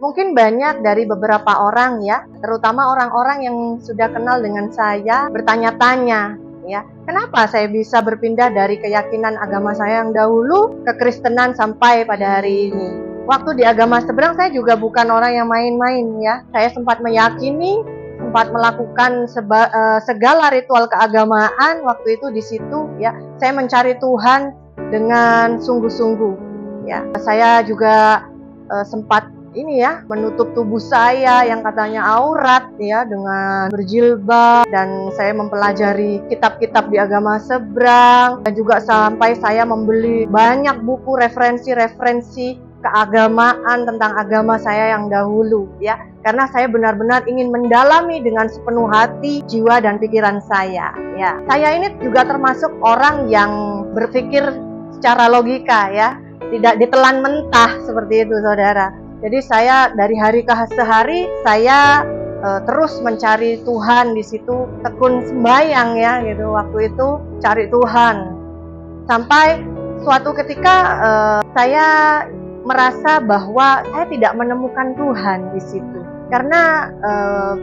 Mungkin banyak dari beberapa orang ya, terutama orang-orang yang sudah kenal dengan saya, bertanya-tanya, ya, kenapa saya bisa berpindah dari keyakinan agama saya yang dahulu ke Kristenan sampai pada hari ini. Waktu di agama seberang saya juga bukan orang yang main-main ya. Saya sempat meyakini, sempat melakukan segala ritual keagamaan waktu itu di situ ya. Saya mencari Tuhan dengan sungguh-sungguh ya. Saya juga sempat menutup tubuh saya yang katanya aurat ya dengan berjilbab, dan saya mempelajari kitab-kitab di agama seberang, dan juga sampai saya membeli banyak buku referensi keagamaan tentang agama saya yang dahulu ya, karena saya benar-benar ingin mendalami dengan sepenuh hati, jiwa dan pikiran saya ya. Saya ini juga termasuk orang yang berpikir secara logika ya, tidak ditelan mentah seperti itu saudara. Jadi saya dari hari ke hari saya terus mencari Tuhan di situ, tekun sembahyang ya gitu. Waktu itu cari Tuhan sampai suatu ketika saya merasa bahwa saya tidak menemukan Tuhan di situ karena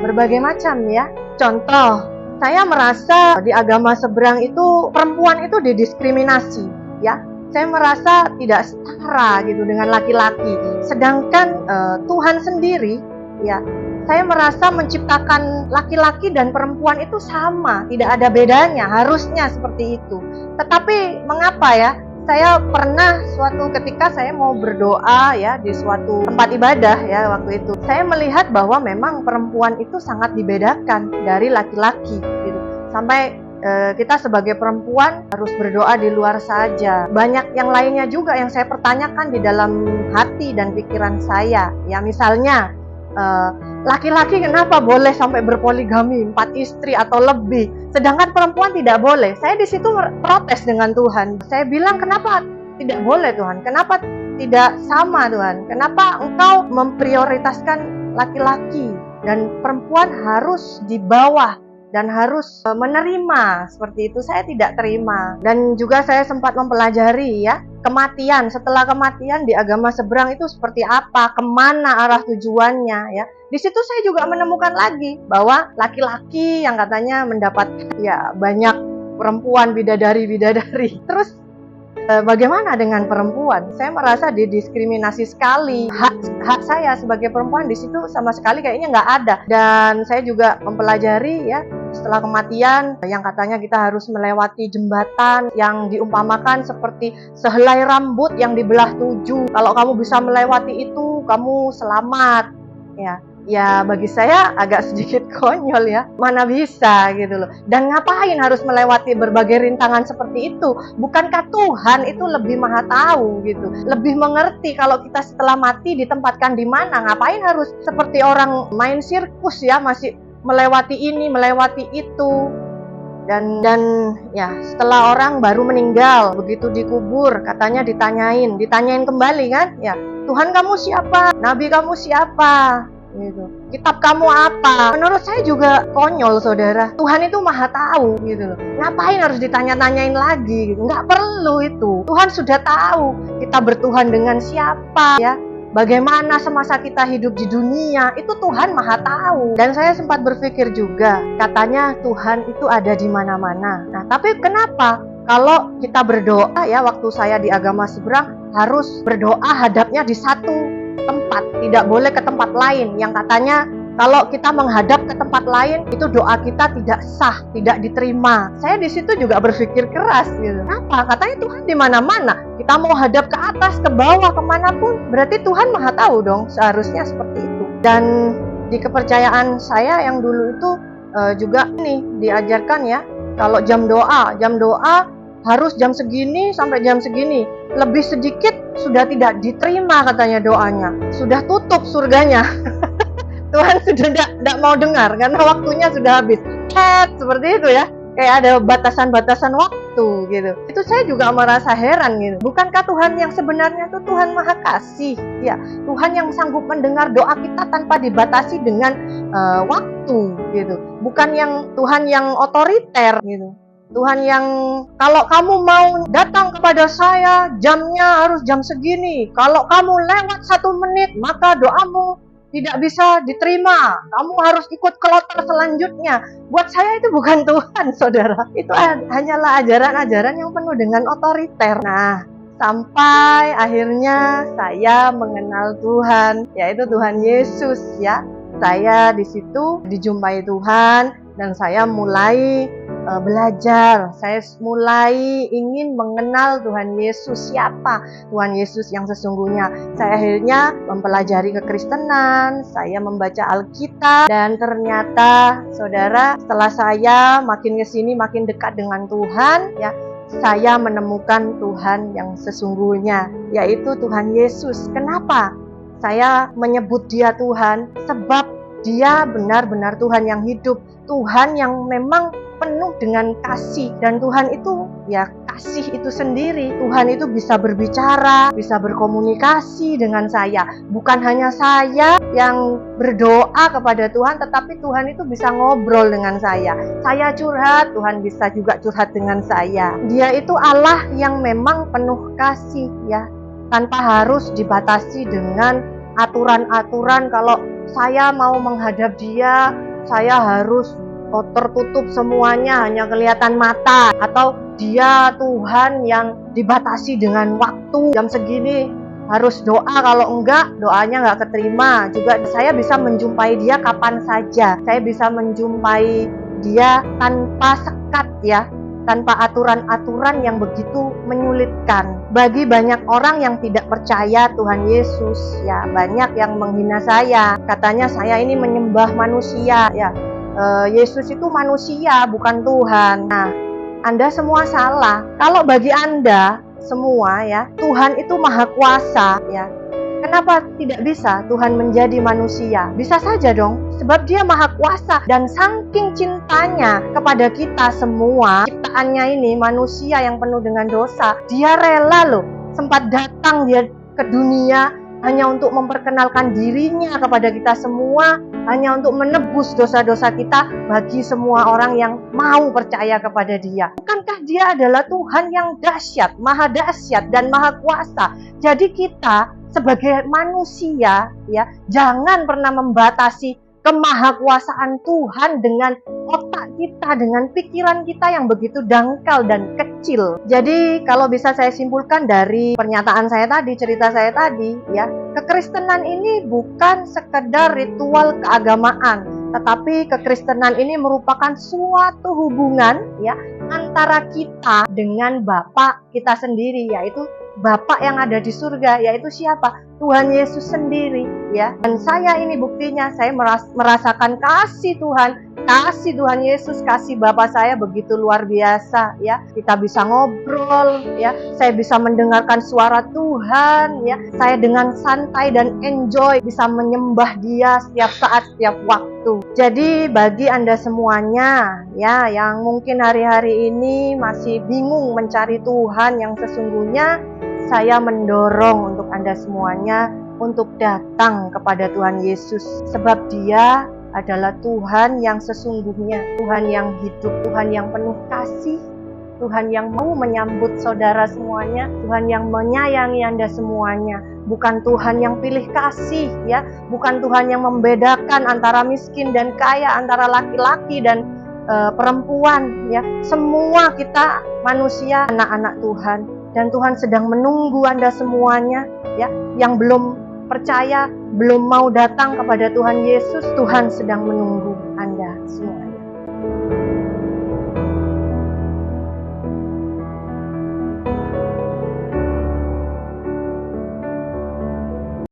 berbagai macam ya. Contoh, saya merasa di agama seberang itu perempuan itu didiskriminasi ya. Saya merasa tidak setara gitu dengan laki-laki. Sedangkan Tuhan sendiri ya, saya merasa menciptakan laki-laki dan perempuan itu sama, tidak ada bedanya, harusnya seperti itu. Tetapi mengapa ya? Saya pernah suatu ketika saya mau berdoa ya di suatu tempat ibadah ya waktu itu. Saya melihat bahwa memang perempuan itu sangat dibedakan dari laki-laki gitu. Sampai kita sebagai perempuan harus berdoa di luar saja. Banyak yang lainnya juga yang saya pertanyakan di dalam hati dan pikiran saya. Ya misalnya laki-laki kenapa boleh sampai berpoligami 4 istri atau lebih, sedangkan perempuan tidak boleh. Saya di situ protes dengan Tuhan. Saya bilang, kenapa tidak boleh Tuhan? Kenapa tidak sama Tuhan? Kenapa Engkau memprioritaskan laki-laki dan perempuan harus di bawah dan harus menerima seperti itu? Saya tidak terima. Dan juga saya sempat mempelajari ya, kematian, setelah kematian di agama seberang itu seperti apa, kemana arah tujuannya ya. Di situ saya juga menemukan lagi bahwa laki-laki yang katanya mendapat ya banyak perempuan bidadari. Terus bagaimana dengan perempuan? Saya merasa didiskriminasi sekali. Hak saya sebagai perempuan di situ sama sekali kayaknya nggak ada. Dan saya juga mempelajari ya, setelah kematian yang katanya kita harus melewati jembatan yang diumpamakan seperti sehelai rambut yang dibelah 7. Kalau kamu bisa melewati itu, kamu selamat ya. Ya bagi saya agak sedikit konyol ya, mana bisa gitu loh. Dan ngapain harus melewati berbagai rintangan seperti itu? Bukankah Tuhan itu lebih maha tahu gitu, lebih mengerti kalau kita setelah mati ditempatkan di mana? Ngapain harus seperti orang main sirkus ya, masih melewati ini, melewati itu. Dan ya setelah orang baru meninggal, begitu dikubur katanya ditanyain kembali kan ya, Tuhan kamu siapa? Nabi kamu siapa? Gitu. Kitab kamu apa? Menurut saya juga konyol saudara. Tuhan itu maha tahu gitu loh. Ngapain harus ditanya-tanyain lagi gitu? Nggak perlu itu. Tuhan sudah tahu kita bertuhan dengan siapa ya. Bagaimana semasa kita hidup di dunia, itu Tuhan maha tahu. Dan saya sempat berpikir juga, katanya Tuhan itu ada di mana-mana. Nah, tapi kenapa kalau kita berdoa ya, waktu saya di agama seberang harus berdoa hadapnya di satu tempat, tidak boleh ke tempat lain, yang katanya kalau kita menghadap ke tempat lain itu doa kita tidak sah, tidak diterima. Saya di situ juga berpikir keras gitu. Apa? Katanya Tuhan di mana-mana. Kita mau hadap ke atas, ke bawah, kemanapun, berarti Tuhan maha tahu dong. Seharusnya seperti itu. Dan di kepercayaan saya yang dulu itu juga diajarkan ya, kalau jam doa harus jam segini sampai jam segini. Lebih sedikit sudah tidak diterima katanya doanya. Sudah tutup surganya. Tuhan sudah tidak mau dengar karena waktunya sudah habis. Seperti itu ya. Kayak ada batasan-batasan waktu gitu. Itu saya juga merasa heran gitu. Bukankah Tuhan yang sebenarnya itu Tuhan Maha Kasih? Ya, Tuhan yang sanggup mendengar doa kita tanpa dibatasi dengan waktu gitu. Bukan yang Tuhan yang otoriter gitu. Tuhan yang kalau kamu mau datang kepada saya jamnya harus jam segini. Kalau kamu lewat 1 menit maka doamu tidak bisa diterima, kamu harus ikut kloter selanjutnya. Buat saya itu bukan Tuhan, saudara. Itu hanyalah ajaran-ajaran yang penuh dengan otoriter. Nah, sampai akhirnya saya mengenal Tuhan, yaitu Tuhan Yesus ya. Saya di situ dijumpai Tuhan dan saya mulai belajar. Saya mulai ingin mengenal Tuhan Yesus, siapa Tuhan Yesus yang sesungguhnya. Saya akhirnya mempelajari kekristenan, saya membaca Alkitab, dan ternyata saudara, setelah saya makin kesini makin dekat dengan Tuhan ya, saya menemukan Tuhan yang sesungguhnya, yaitu Tuhan Yesus. Kenapa saya menyebut dia Tuhan? Sebab dia benar-benar Tuhan yang hidup, Tuhan yang memang penuh dengan kasih, dan Tuhan itu ya kasih itu sendiri. Tuhan itu bisa berbicara, bisa berkomunikasi dengan saya. Bukan hanya saya yang berdoa kepada Tuhan, tetapi Tuhan itu bisa ngobrol dengan saya. Saya curhat, Tuhan bisa juga curhat dengan saya. Dia itu Allah yang memang penuh kasih ya, tanpa harus dibatasi dengan aturan-aturan. Kalau saya mau menghadap dia, saya harus tertutup semuanya, hanya kelihatan mata. Atau dia Tuhan yang dibatasi dengan waktu, jam segini harus doa, kalau enggak doanya enggak keterima. Juga saya bisa menjumpai dia kapan saja, saya bisa menjumpai dia tanpa sekat ya, tanpa aturan-aturan yang begitu menyulitkan. Bagi banyak orang yang tidak percaya Tuhan Yesus ya, banyak yang menghina saya, katanya saya ini menyembah manusia ya. Yesus itu manusia, bukan Tuhan. Nah, Anda semua salah. Kalau bagi Anda semua ya, Tuhan itu maha kuasa ya. Kenapa tidak bisa Tuhan menjadi manusia? Bisa saja dong, sebab dia maha kuasa. Dan saking cintanya kepada kita semua, ciptaannya ini manusia yang penuh dengan dosa, dia rela loh, sempat datang dia ke dunia hanya untuk memperkenalkan dirinya kepada kita semua, hanya untuk menebus dosa-dosa kita bagi semua orang yang mau percaya kepada dia. Bukankah dia adalah Tuhan yang dahsyat, maha dahsyat dan maha kuasa? Jadi kita sebagai manusia ya, jangan pernah membatasi kemahakuasaan Tuhan dengan otak kita, dengan pikiran kita yang begitu dangkal dan kecil. Jadi kalau bisa saya simpulkan dari pernyataan saya tadi, cerita saya tadi ya, kekristenan ini bukan sekedar ritual keagamaan, tetapi kekristenan ini merupakan suatu hubungan ya antara kita dengan Bapa kita sendiri, yaitu Bapa yang ada di surga, yaitu siapa? Tuhan Yesus sendiri ya. Dan saya ini buktinya, saya merasakan kasih Tuhan Yesus, kasih Bapa saya begitu luar biasa ya. Kita bisa ngobrol ya, saya bisa mendengarkan suara Tuhan ya. Saya dengan santai dan enjoy bisa menyembah dia setiap saat, setiap waktu. Jadi bagi Anda semuanya ya, yang mungkin hari-hari ini masih bingung mencari Tuhan yang sesungguhnya, saya mendorong untuk Anda semuanya untuk datang kepada Tuhan Yesus, sebab dia adalah Tuhan yang sesungguhnya, Tuhan yang hidup, Tuhan yang penuh kasih, Tuhan yang mau menyambut saudara semuanya, Tuhan yang menyayangi Anda semuanya. Bukan Tuhan yang pilih kasih ya, bukan Tuhan yang membedakan antara miskin dan kaya, antara laki-laki dan perempuan ya. Semua kita manusia, anak-anak Tuhan, dan Tuhan sedang menunggu Anda semuanya ya, yang belum percaya, belum mau datang kepada Tuhan Yesus. Tuhan sedang menunggu.